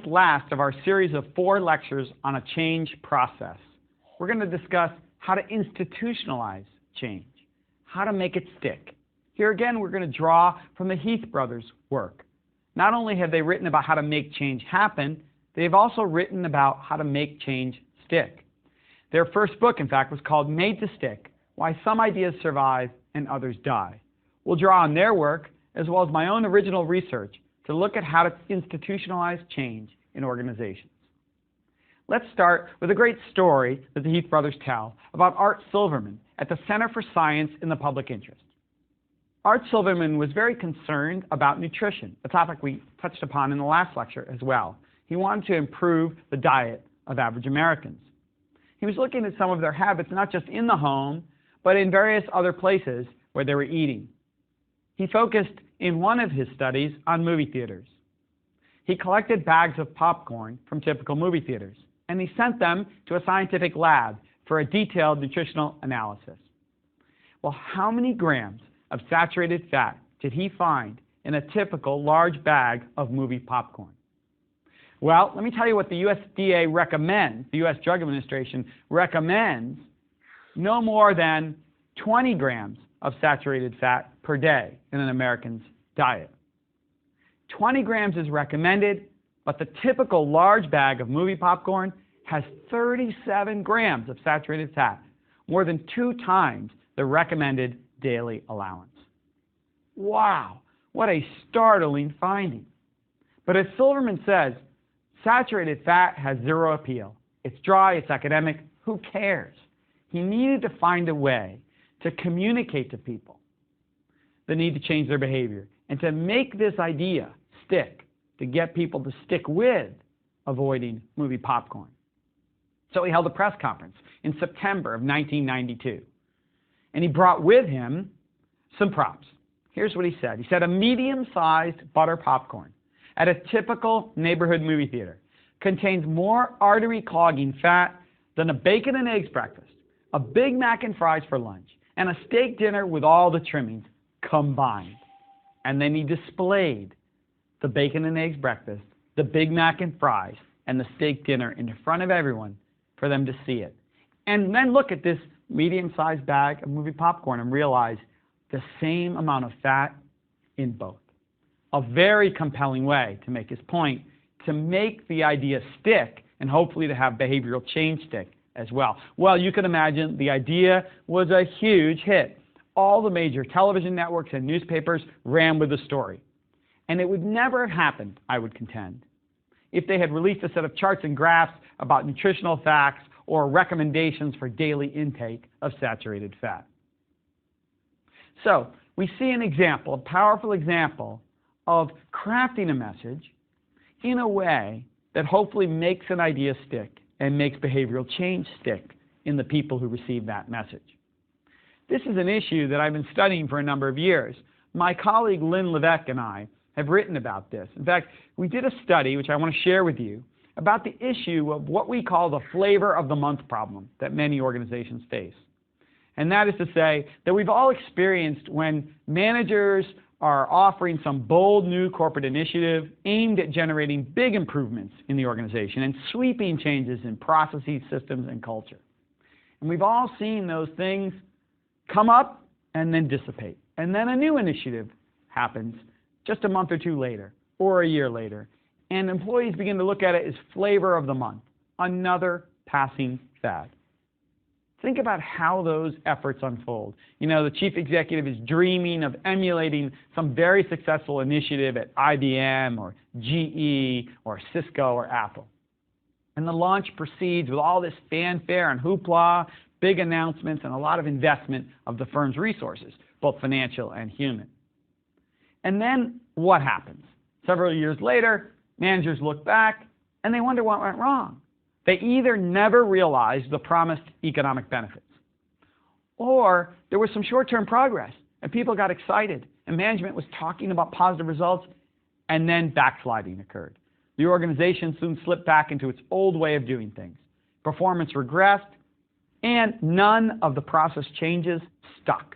last of our series of 4 lectures on a change process. We're going to discuss how to institutionalize change, how to make it stick. Here again, we're going to draw from the Heath brothers' work. Not only have they written about how to make change happen, they've also written about how to make change stick. Their first book, in fact, was called Made to Stick: Why Some Ideas Survive and Others Die. We'll draw on their work, as well as my own original research, to look at how to institutionalize change in organizations. Let's start with a great story that the Heath brothers tell about Art Silverman at the Center for Science in the Public Interest. Art Silverman was very concerned about nutrition, a topic we touched upon in the last lecture as well. He wanted to improve the diet of average Americans. He was looking at some of their habits, not just in the home, but in various other places where they were eating. He focused in one of his studies on movie theaters. He collected bags of popcorn from typical movie theaters, and he sent them to a scientific lab for a detailed nutritional analysis. Well, how many grams of saturated fat did he find in a typical large bag of movie popcorn? Well, let me tell you what the USDA recommends, the U.S. Drug Administration recommends no more than 20 grams of saturated fat per day in an American's diet. 20 grams is recommended, but the typical large bag of movie popcorn has 37 grams of saturated fat, more than 2 times the recommended daily allowance. Wow, what a startling finding. But as Silverman says, saturated fat has zero appeal. It's dry, it's academic, who cares? He needed to find a way to communicate to people the need to change their behavior and to make this idea stick, to get people to stick with avoiding movie popcorn. So he held a press conference in September of 1992, and he brought with him some props. Here's what he said. He said a medium-sized butter popcorn at a typical neighborhood movie theater contains more artery-clogging fat than a bacon and eggs breakfast, a Big Mac and fries for lunch, and a steak dinner with all the trimmings combined. And then he displayed the bacon and eggs breakfast, the Big Mac and fries, and the steak dinner in front of everyone for them to see it. And then look at this medium-sized bag of movie popcorn and realize the same amount of fat in both. A very compelling way to make his point, to make the idea stick and hopefully to have behavioral change stick as well. Well, you can imagine the idea was a huge hit. All the major television networks and newspapers ran with the story. And it would never have happened, I would contend, if they had released a set of charts and graphs about nutritional facts or recommendations for daily intake of saturated fat. So, we see an example, a powerful example of crafting a message in a way that hopefully makes an idea stick and makes behavioral change stick in the people who receive that message. This is an issue that I've been studying for a number of years. My colleague Lynn Levesque and I have written about this. In fact, we did a study, which I want to share with you, about the issue of what we call the flavor of the month problem that many organizations face. And that is to say that we've all experienced when managers are offering some bold new corporate initiative aimed at generating big improvements in the organization and sweeping changes in processes, systems, and culture. And we've all seen those things come up and then dissipate. And then a new initiative happens just a month or two later, or a year later, and employees begin to look at it as flavor of the month, another passing fad. Think about how those efforts unfold. You know, the chief executive is dreaming of emulating some very successful initiative at IBM or GE or Cisco or Apple. And the launch proceeds with all this fanfare and hoopla, big announcements, and a lot of investment of the firm's resources, both financial and human. And then what happens? Several years later, managers look back and they wonder what went wrong. They either never realized the promised economic benefits, or there was some short-term progress and people got excited and management was talking about positive results, and then backsliding occurred. The organization soon slipped back into its old way of doing things. Performance regressed, and none of the process changes stuck.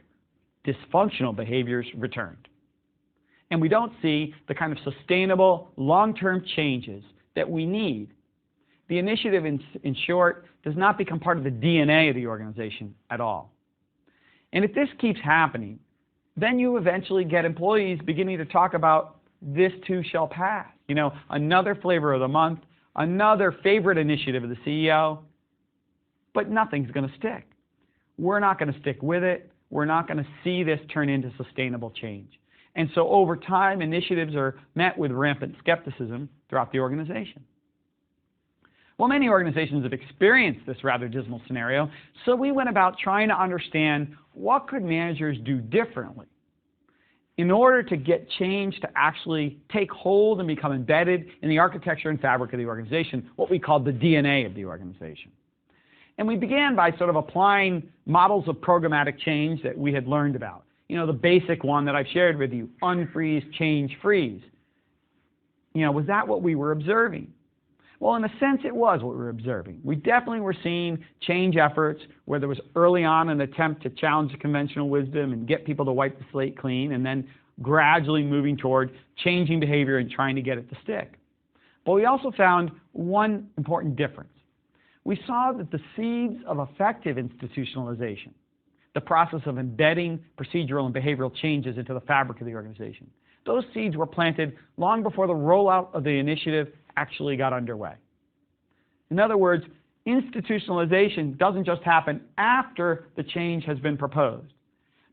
Dysfunctional behaviors returned. And we don't see the kind of sustainable, long-term changes that we need, the initiative, in short, does not become part of the DNA of the organization at all. And if this keeps happening, then you eventually get employees beginning to talk about this too shall pass. You know, another flavor of the month, another favorite initiative of the CEO, but nothing's going to stick. We're not going to stick with it. We're not going to see this turn into sustainable change. And so over time, initiatives are met with rampant skepticism throughout the organization. Well, many organizations have experienced this rather dismal scenario, so we went about trying to understand what could managers do differently in order to get change to actually take hold and become embedded in the architecture and fabric of the organization, what we called the DNA of the organization. And we began by sort of applying models of programmatic change that we had learned about. You know, the basic one that I've shared with you, unfreeze, change, freeze. You know, was that what we were observing? Well, in a sense, it was what we were observing. We definitely were seeing change efforts where there was early on an attempt to challenge the conventional wisdom and get people to wipe the slate clean, and then gradually moving toward changing behavior and trying to get it to stick. But we also found one important difference. We saw that the seeds of effective institutionalization, the process of embedding procedural and behavioral changes into the fabric of the organization, those seeds were planted long before the rollout of the initiative actually got underway. In other words, institutionalization doesn't just happen after the change has been proposed,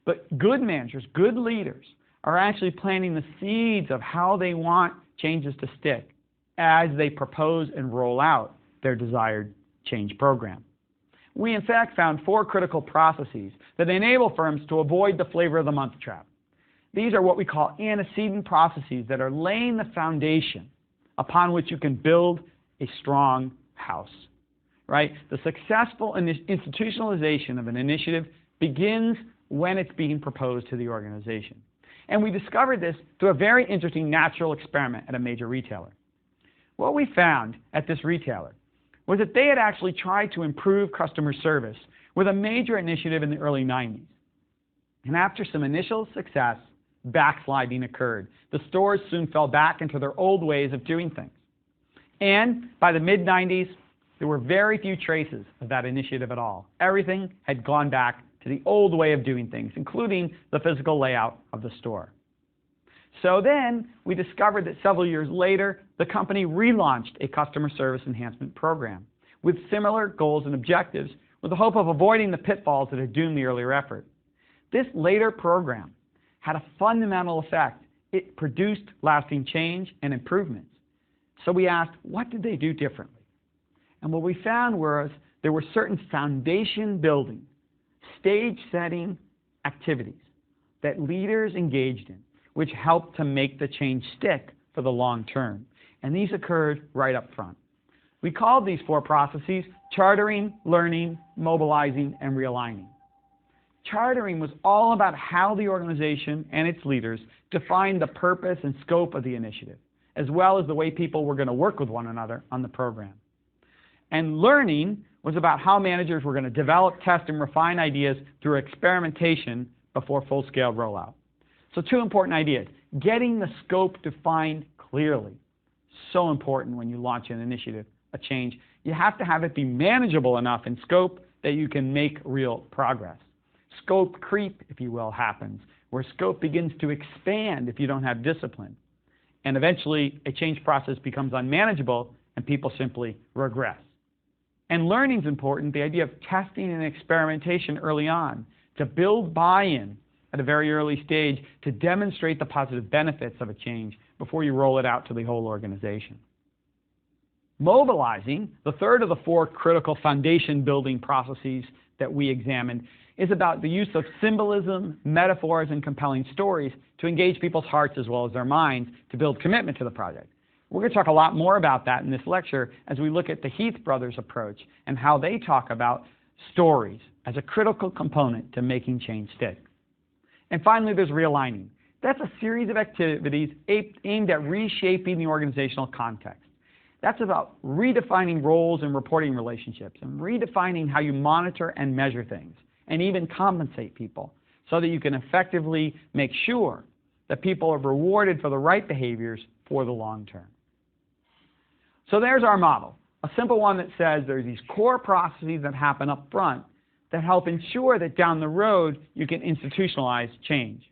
but good managers, good leaders, are actually planting the seeds of how they want changes to stick as they propose and roll out their desired change program. We, in fact, found 4 critical processes that enable firms to avoid the flavor of the month trap. These are what we call antecedent processes that are laying the foundation upon which you can build a strong house, right? The successful institutionalization of an initiative begins when it's being proposed to the organization. And we discovered this through a very interesting natural experiment at a major retailer. What we found at this retailer was that they had actually tried to improve customer service with a major initiative in the early 90s. And after some initial success, backsliding occurred. The stores soon fell back into their old ways of doing things. And by the mid-90s, there were very few traces of that initiative at all. Everything had gone back to the old way of doing things, including the physical layout of the store. So then we discovered that several years later, the company relaunched a customer service enhancement program with similar goals and objectives, with the hope of avoiding the pitfalls that had doomed the earlier effort. This later program had a fundamental effect. It produced lasting change and improvements. So we asked, what did they do differently? And what we found was there were certain foundation building, stage setting activities that leaders engaged in, which helped to make the change stick for the long term. And these occurred right up front. We called these 4 processes chartering, learning, mobilizing, and realigning. Chartering was all about how the organization and its leaders defined the purpose and scope of the initiative, as well as the way people were going to work with one another on the program. And learning was about how managers were going to develop, test, and refine ideas through experimentation before full-scale rollout. So 2 important ideas. Getting the scope defined clearly. So important when you launch an initiative, a change. You have to have it be manageable enough in scope that you can make real progress. Scope creep, if you will, happens, where scope begins to expand if you don't have discipline. And eventually, a change process becomes unmanageable and people simply regress. And learning is important, the idea of testing and experimentation early on to build buy-in at a very early stage to demonstrate the positive benefits of a change before you roll it out to the whole organization. Mobilizing, the third of the 4 critical foundation building processes that we examined, is about the use of symbolism, metaphors, and compelling stories to engage people's hearts as well as their minds to build commitment to the project. We're going to talk a lot more about that in this lecture as we look at the Heath Brothers approach and how they talk about stories as a critical component to making change stick. And finally, there's realigning. That's a series of activities aimed at reshaping the organizational context. That's about redefining roles and reporting relationships and redefining how you monitor and measure things and even compensate people so that you can effectively make sure that people are rewarded for the right behaviors for the long term. So there's our model, a simple one that says there's these core processes that happen up front that help ensure that down the road you can institutionalize change.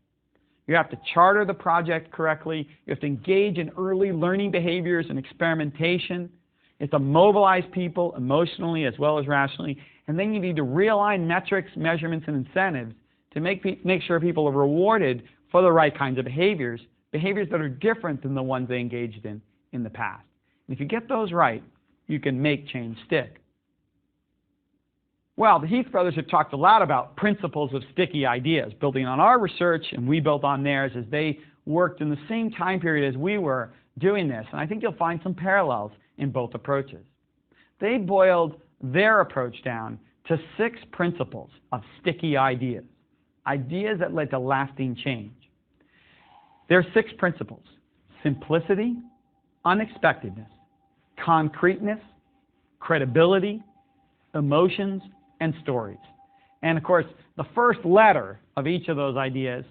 You have to charter the project correctly. You have to engage in early learning behaviors and experimentation. You have to mobilize people emotionally as well as rationally. And then you need to realign metrics, measurements, and incentives to make sure people are rewarded for the right kinds of behaviors that are different than the ones they engaged in the past. And if you get those right, you can make change stick. Well, the Heath brothers have talked a lot about principles of sticky ideas, building on our research, and we built on theirs as they worked in the same time period as we were doing this. And I think you'll find some parallels in both approaches. They boiled their approach down to 6 principles of sticky ideas, ideas that led to lasting change. There are 6 principles: simplicity, unexpectedness, concreteness, credibility, emotions, and stories. And of course, the first letter of each of those ideas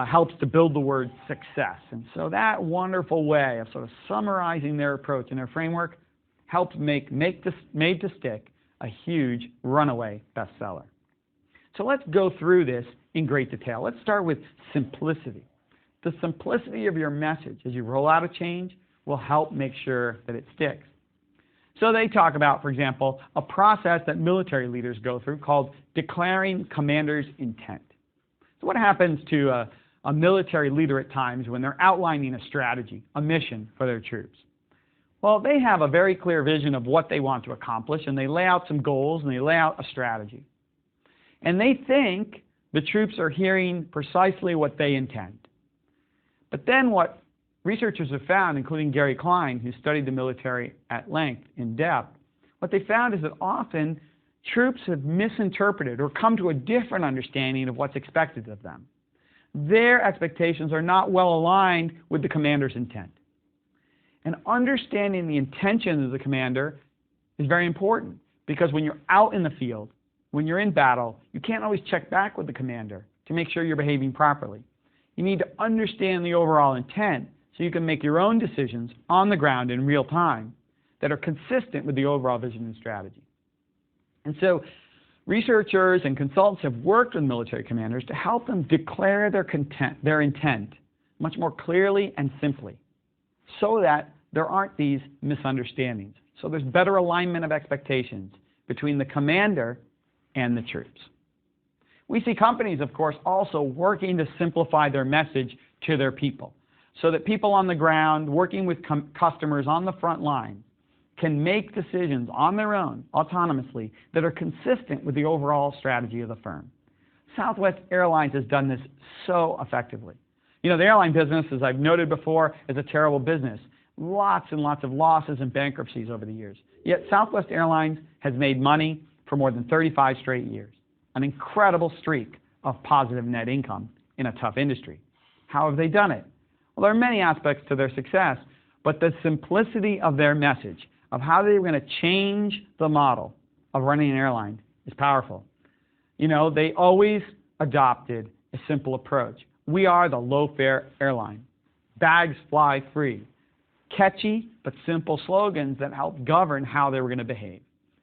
helps to build the word success. And so that wonderful way of sort of summarizing their approach and their framework helped make Made to Stick a huge runaway bestseller. So let's go through this in great detail. Let's start with simplicity. The simplicity of your message as you roll out a change will help make sure that it sticks. So they talk about, for example, a process that military leaders go through called declaring commander's intent. So what happens to a military leader at times when they're outlining a strategy, a mission for their troops? Well, they have a very clear vision of what they want to accomplish, and they lay out some goals, and they lay out a strategy. And they think the troops are hearing precisely what they intend. But then what researchers have found, including Gary Klein, who studied the military at length, in depth, what they found is that often troops have misinterpreted or come to a different understanding of what's expected of them. Their expectations are not well aligned with the commander's intent. And understanding the intention of the commander is very important, because when you're out in the field, when you're in battle, you can't always check back with the commander to make sure you're behaving properly. You need to understand the overall intent so you can make your own decisions on the ground in real time that are consistent with the overall vision and strategy. And so researchers and consultants have worked with military commanders to help them declare their intent much more clearly and simply, so that there aren't these misunderstandings. So there's better alignment of expectations between the commander and the troops. We see companies, of course, also working to simplify their message to their people, so that people on the ground working with customers on the front line can make decisions on their own, autonomously, that are consistent with the overall strategy of the firm. Southwest Airlines has done this so effectively. You know, the airline business, as I've noted before, is a terrible business. Lots and lots of losses and bankruptcies over the years. Yet Southwest Airlines has made money for more than 35 straight years. An incredible streak of positive net income in a tough industry. How have they done it? Well, there are many aspects to their success, but the simplicity of their message, of how they were going to change the model of running an airline, is powerful. You know, they always adopted a simple approach. We are the low-fare airline. Bags fly free. Catchy but simple slogans that helped govern how they were going to behave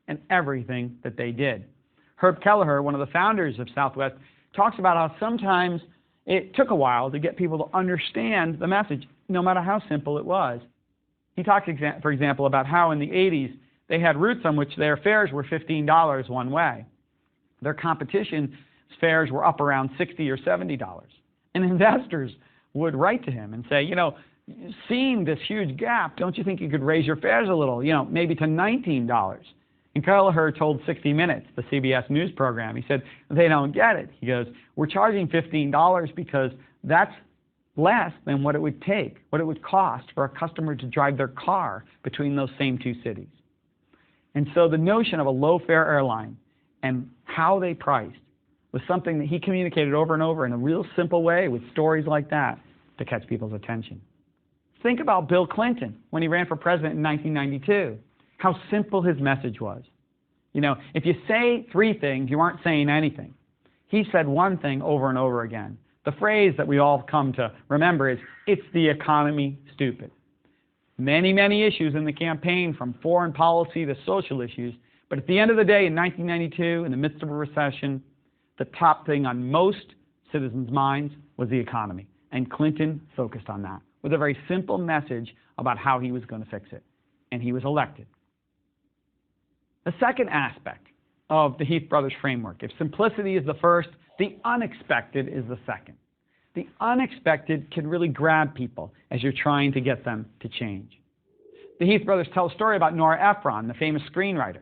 and everything that they did. Herb Kelleher, one of the founders of Southwest, talks about how sometimes it took a while to get people to understand the message, no matter how simple it was. He talks, for example, about how in the 80s they had routes on which their fares were $15 one way. Their competition's fares were up around $60 or $70. And investors would write to him and say, you know, seeing this huge gap, don't you think you could raise your fares a little, you know, maybe to $19? And Kelleher told 60 Minutes, the CBS News program, he said, they don't get it. He goes, we're charging $15 because that's less than what it would take, what it would cost for a customer to drive their car between those same two cities. And so the notion of a low-fare airline and how they priced was something that he communicated over and over in a real simple way with stories like that to catch people's attention. Think about Bill Clinton when he ran for president in 1992. How simple his message was. You know, if you say three things, you aren't saying anything. He said one thing over and over again. The phrase that we all come to remember is, it's the economy, stupid. many, many issues in the campaign, from foreign policy to social issues. But at the end of the day, in 1992, in the midst of a recession, the top thing on most citizens' minds was the economy. And Clinton focused on that with a very simple message about how he was going to fix it. And he was elected. The second aspect of the Heath Brothers framework, if simplicity is the first, the unexpected is the second. The unexpected can really grab people as you're trying to get them to change. The Heath Brothers tell a story about Nora Ephron, the famous screenwriter,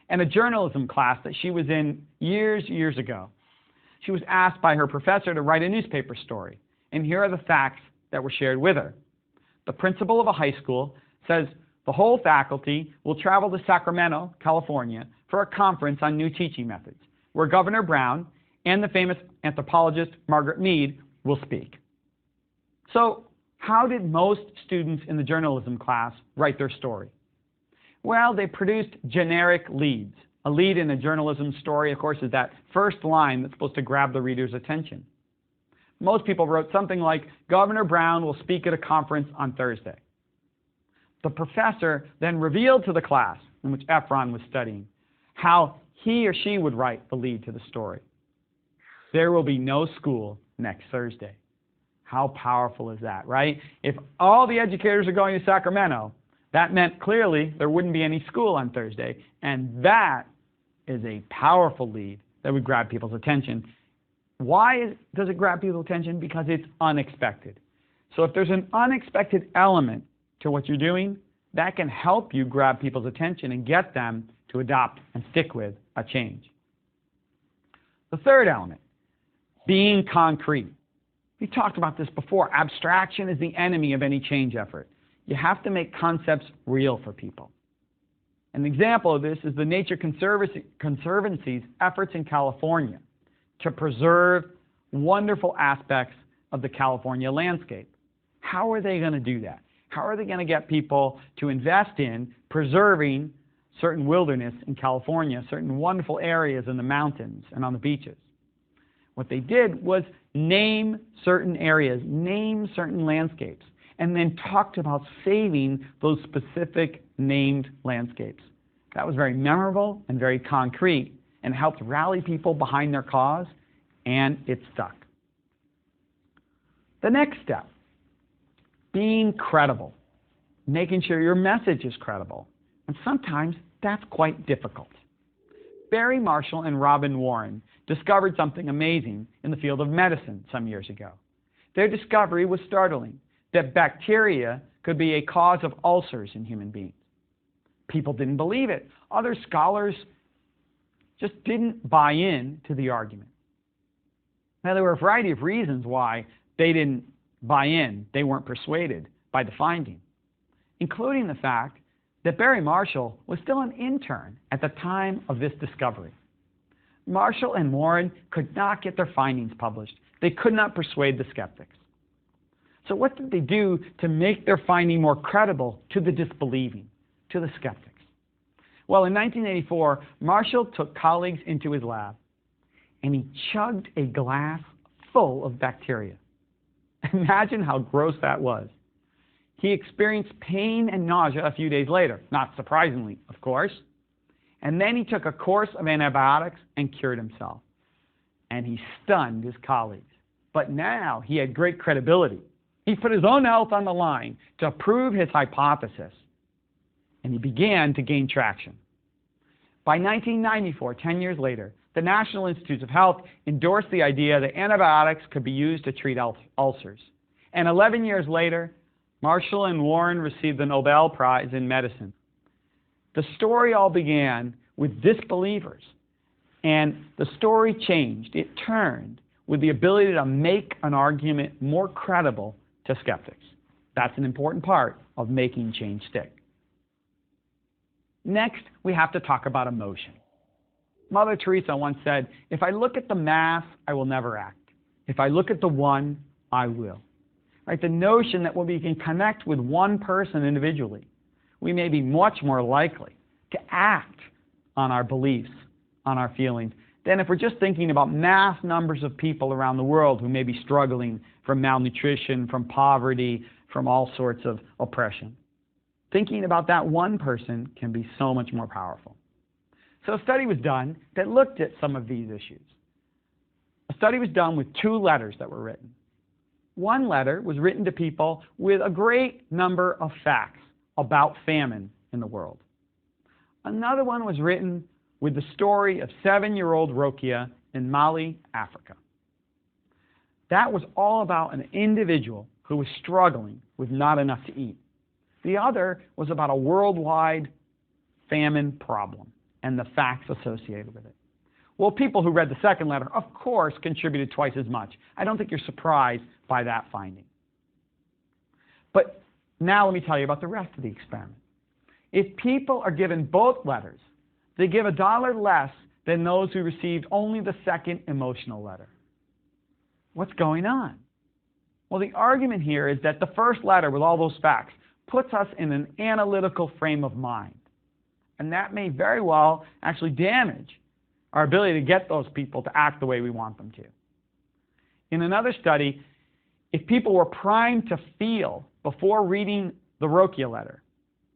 and a journalism class that she was in years ago. She was asked by her professor to write a newspaper story, and here are the facts that were shared with her. The principal of a high school says the whole faculty will travel to Sacramento, California, for a conference on new teaching methods, where Governor Brown and the famous anthropologist Margaret Mead will speak. So, how did most students in the journalism class write their story? Well, they produced generic leads. A lead in a journalism story, of course, is that first line that's supposed to grab the reader's attention. Most people wrote something like, Governor Brown will speak at a conference on Thursday. The professor then revealed to the class in which Ephron was studying how he or she would write the lead to the story. There will be no school next Thursday. How powerful is that, right? If all the educators are going to Sacramento, that meant clearly there wouldn't be any school on Thursday, and that is a powerful lead that would grab people's attention. Why does it grab people's attention? Because it's unexpected. So if there's an unexpected element to what you're doing, that can help you grab people's attention and get them to adopt and stick with a change. The third element, being concrete. We talked about this before. Abstraction is the enemy of any change effort. You have to make concepts real for people. An example of this is the Nature Conservancy's efforts in California to preserve wonderful aspects of the California landscape. How are they going to do that? How are they going to get people to invest in preserving certain wilderness in California, certain wonderful areas in the mountains and on the beaches? What they did was name certain areas, name certain landscapes, and then talked about saving those specific named landscapes. That was very memorable and very concrete and helped rally people behind their cause, and it stuck. The next step, being credible, making sure your message is credible. And sometimes that's quite difficult. Barry Marshall and Robin Warren discovered something amazing in the field of medicine some years ago. Their discovery was startling, that bacteria could be a cause of ulcers in human beings. People didn't believe it. Other scholars just didn't buy in to the argument. Now, there were a variety of reasons why they didn't buy in. They weren't persuaded by the finding, including the fact that Barry Marshall was still an intern at the time of this discovery. Marshall and Warren could not get their findings published. They could not persuade the skeptics. So what did they do to make their finding more credible to the disbelieving, to the skeptics? Well, in 1984, Marshall took colleagues into his lab, and he chugged a glass full of bacteria. Imagine how gross that was. He experienced pain and nausea a few days later, not surprisingly, of course. And then he took a course of antibiotics and cured himself. And he stunned his colleagues. But now he had great credibility. He put his own health on the line to prove his hypothesis. And he began to gain traction. By 1994, 10 years later, the National Institutes of Health endorsed the idea that antibiotics could be used to treat ulcers. And 11 years later, Marshall and Warren received the Nobel Prize in Medicine. The story all began with disbelievers, and the story changed. It turned with the ability to make an argument more credible to skeptics. That's an important part of making change stick. Next, we have to talk about emotion. Mother Teresa once said, "If I look at the mass, I will never act. If I look at the one, I will." Right? The notion that when we can connect with one person individually, we may be much more likely to act on our beliefs, on our feelings, than if we're just thinking about mass numbers of people around the world who may be struggling from malnutrition, from poverty, from all sorts of oppression. thinking about that one person can be so much more powerful. So a study was done that looked at some of these issues. A study was done with 2 letters that were written. One letter was written to people with a great number of facts about famine in the world. Another one was written with the story of 7-year-old Rokia in Mali, Africa. That was all about an individual who was struggling with not enough to eat. The other was about a worldwide famine problem and the facts associated with it. Well, people who read the second letter, of course, contributed twice as much. I don't think you're surprised by that finding. But now let me tell you about the rest of the experiment. If people are given both letters, they give $1 less than those who received only the second emotional letter. What's going on? Well, the argument here is that the first letter with all those facts puts us in an analytical frame of mind. And that may very well actually damage our ability to get those people to act the way we want them to. In another study, if people were primed to feel before reading the Rokia letter,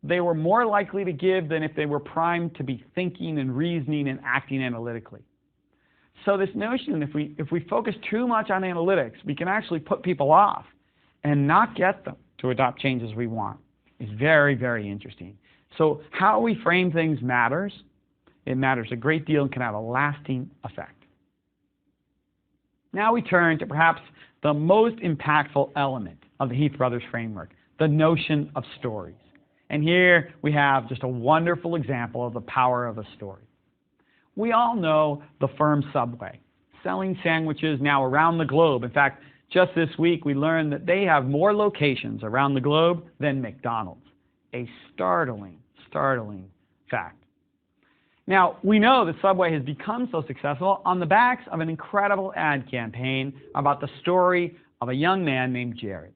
they were more likely to give than if they were primed to be thinking and reasoning and acting analytically. So this notion, if we focus too much on analytics, we can actually put people off and not get them to adopt changes we want. Is very, very interesting. So how we frame things matters. It matters a great deal and can have a lasting effect. Now we turn to perhaps the most impactful element of the Heath Brothers framework, the notion of stories. And here we have just a wonderful example of the power of a story. We all know the firm Subway, selling sandwiches now around the globe. In fact, just this week we learned that they have more locations around the globe than McDonald's. A startling fact. Now, we know that Subway has become so successful on the backs of an incredible ad campaign about the story of a young man named Jared.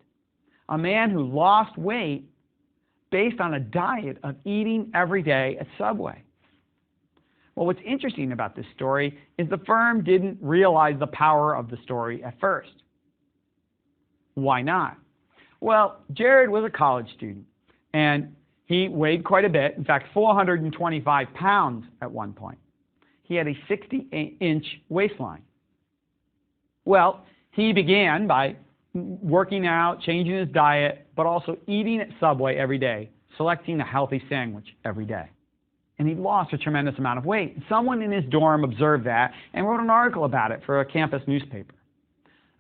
A man who lost weight based on a diet of eating every day at Subway. Well, what's interesting about this story is the firm didn't realize the power of the story at first. Why not? Well, Jared was a college student, and he weighed quite a bit, in fact, 425 pounds at one point. He had a 60-inch waistline. Well, he began by working out, changing his diet, but also eating at Subway every day, selecting a healthy sandwich every day. And he lost a tremendous amount of weight. Someone in his dorm observed that and wrote an article about it for a campus newspaper.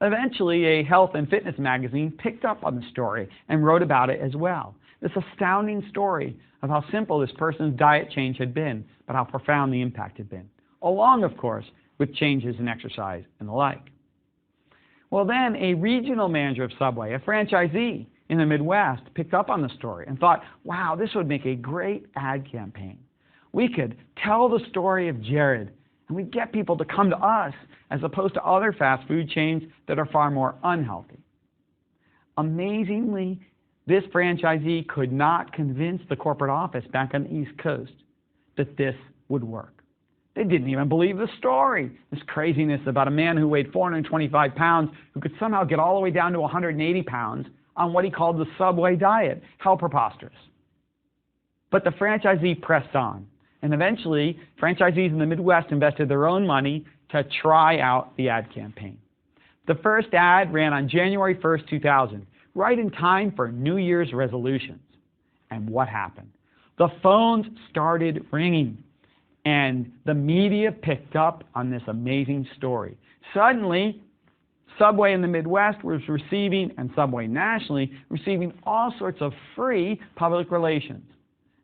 Eventually, a health and fitness magazine picked up on the story and wrote about it as well. This astounding story of how simple this person's diet change had been, but how profound the impact had been, along, of course, with changes in exercise and the like. Well, then a regional manager of Subway, a franchisee in the Midwest, picked up on the story and thought, wow, this would make a great ad campaign. We could tell the story of Jared, and we'd get people to come to us as opposed to other fast food chains that are far more unhealthy. Amazingly, this franchisee could not convince the corporate office back on the East Coast that this would work. They didn't even believe the story, this craziness about a man who weighed 425 pounds who could somehow get all the way down to 180 pounds on what he called the Subway diet. How preposterous. But the franchisee pressed on, and eventually franchisees in the Midwest invested their own money to try out the ad campaign. The first ad ran on January 1st, 2000. Right in time for New Year's resolutions. And what happened? The phones started ringing, and the media picked up on this amazing story. Suddenly, Subway in the Midwest was receiving, and Subway nationally, receiving all sorts of free public relations.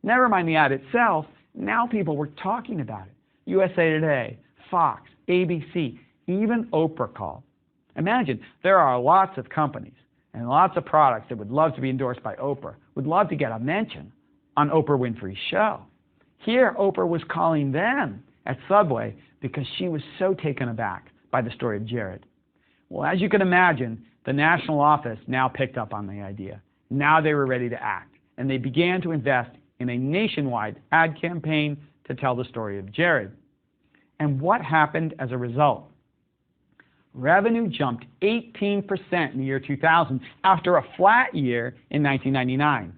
Never mind the ad itself, now people were talking about it. USA Today, Fox, ABC, even Oprah called. Imagine, there are lots of companies and lots of products that would love to be endorsed by Oprah, would love to get a mention on Oprah Winfrey's show. Here, Oprah was calling them at Subway because she was so taken aback by the story of Jared. Well, as you can imagine, the national office now picked up on the idea. Now they were ready to act, and they began to invest in a nationwide ad campaign to tell the story of Jared. And what happened as a result? Revenue jumped 18% in the year 2000 after a flat year in 1999.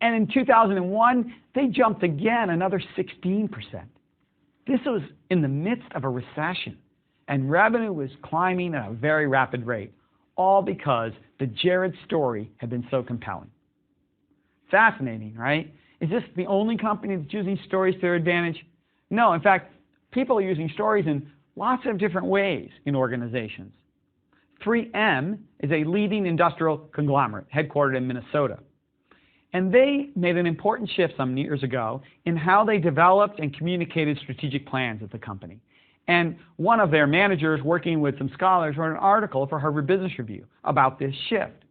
And in 2001, they jumped again another 16%. This was in the midst of a recession, and revenue was climbing at a very rapid rate, all because the Jared story had been so compelling. Fascinating, right? Is this the only company that's using stories to their advantage? No, in fact, people are using stories in lots of different ways in organizations. 3M is a leading industrial conglomerate headquartered in Minnesota. And they made an important shift some years ago in how they developed and communicated strategic plans at the company. And one of their managers, working with some scholars, wrote an article for Harvard Business Review about this shift.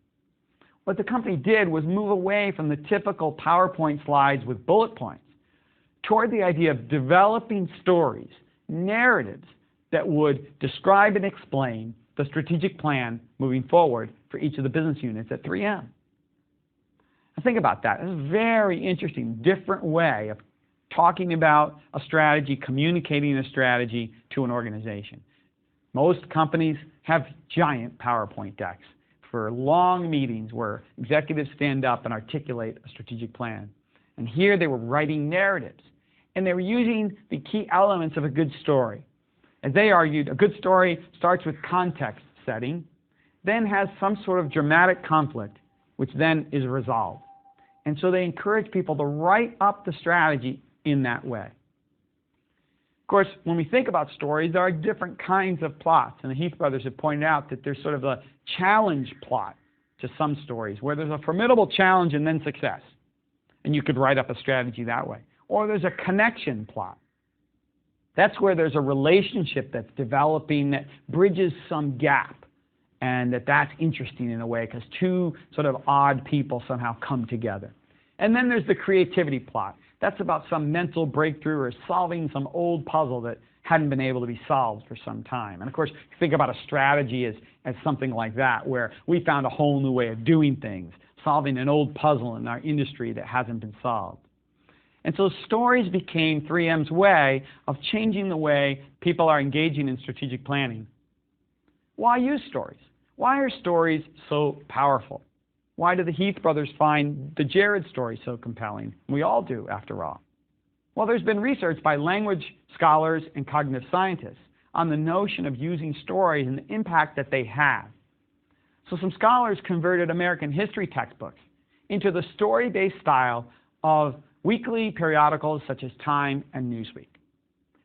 What the company did was move away from the typical PowerPoint slides with bullet points toward the idea of developing stories, narratives that would describe and explain the strategic plan moving forward for each of the business units at 3M. Now think about that. It's a very interesting, different way of talking about a strategy, communicating a strategy to an organization. Most companies have giant PowerPoint decks for long meetings where executives stand up and articulate a strategic plan. And here they were writing narratives, and they were using the key elements of a good story. As they argued, a good story starts with context setting, then has some sort of dramatic conflict, which then is resolved. And so they encourage people to write up the strategy in that way. Of course, when we think about stories, there are different kinds of plots. And the Heath brothers have pointed out that there's sort of a challenge plot to some stories, where there's a formidable challenge and then success. And you could write up a strategy that way. Or there's a connection plot. That's where there's a relationship that's developing that bridges some gap. And that's interesting in a way because two sort of odd people somehow come together. And then there's the creativity plot. That's about some mental breakthrough or solving some old puzzle that hadn't been able to be solved for some time. And of course, think about a strategy as something like that, where we found a whole new way of doing things, solving an old puzzle in our industry that hasn't been solved. And so stories became 3M's way of changing the way people are engaging in strategic planning. Why use stories? Why are stories so powerful? Why do the Heath brothers find the Jared story so compelling? We all do, after all. Well, there's been research by language scholars and cognitive scientists on the notion of using stories and the impact that they have. So some scholars converted American history textbooks into the story-based style of weekly periodicals such as Time and Newsweek.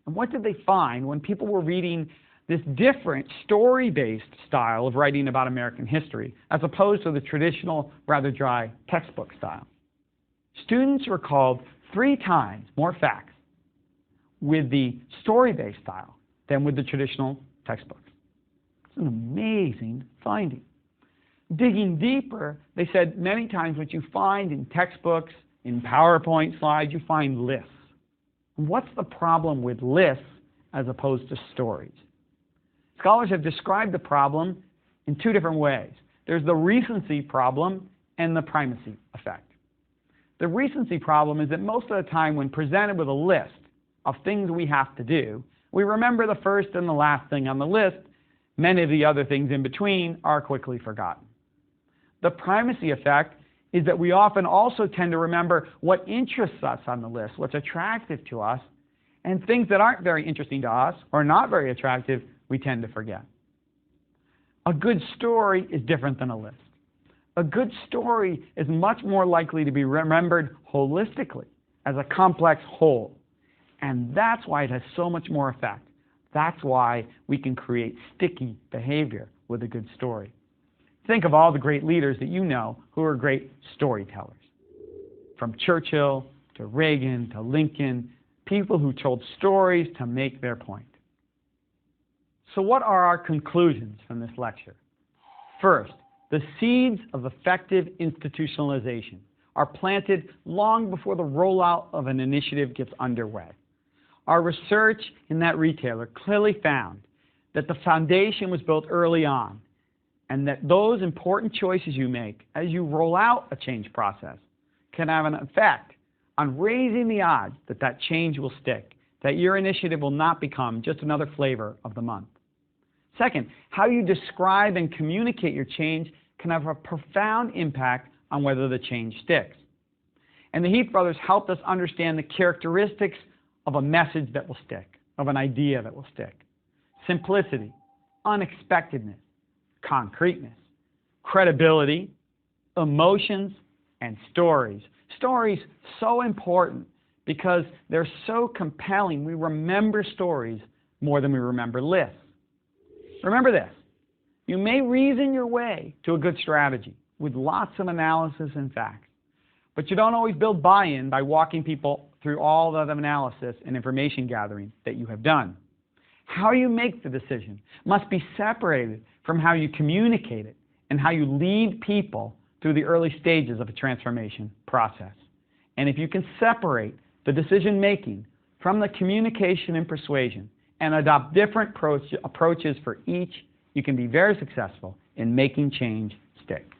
And what did they find when people were reading this different story-based style of writing about American history as opposed to the traditional, rather dry textbook style? Students recalled 3 times more facts with the story-based style than with the traditional textbooks. It's an amazing finding. Digging deeper, they said many times what you find in textbooks, in PowerPoint slides, you find lists. And what's the problem with lists as opposed to stories? Scholars have described the problem in 2 different ways. There's the recency problem and the primacy effect. The recency problem is that most of the time when presented with a list of things we have to do, we remember the first and the last thing on the list. Many of the other things in between are quickly forgotten. The primacy effect is that we often also tend to remember what interests us on the list, what's attractive to us, and things that aren't very interesting to us or not very attractive, we tend to forget. A good story is different than a list. A good story is much more likely to be remembered holistically as a complex whole. And that's why it has so much more effect. That's why we can create sticky behavior with a good story. Think of all the great leaders that you know who are great storytellers. From Churchill to Reagan to Lincoln, people who told stories to make their point. So what are our conclusions from this lecture? First, the seeds of effective institutionalization are planted long before the rollout of an initiative gets underway. Our research in that retailer clearly found that the foundation was built early on, and that those important choices you make as you roll out a change process can have an effect on raising the odds that that change will stick, that your initiative will not become just another flavor of the month. Second, how you describe and communicate your change can have a profound impact on whether the change sticks. And the Heath brothers helped us understand the characteristics of a message that will stick, of an idea that will stick. Simplicity, unexpectedness, concreteness, credibility, emotions, and stories. Stories so important because they're so compelling. We remember stories more than we remember lists. Remember this. You may reason your way to a good strategy with lots of analysis and facts, but you don't always build buy-in by walking people through all the analysis and information gathering that you have done. How you make the decision must be separated from how you communicate it and how you lead people through the early stages of a transformation process. And if you can separate the decision-making from the communication and persuasion and adopt different approaches for each, you can be very successful in making change stick.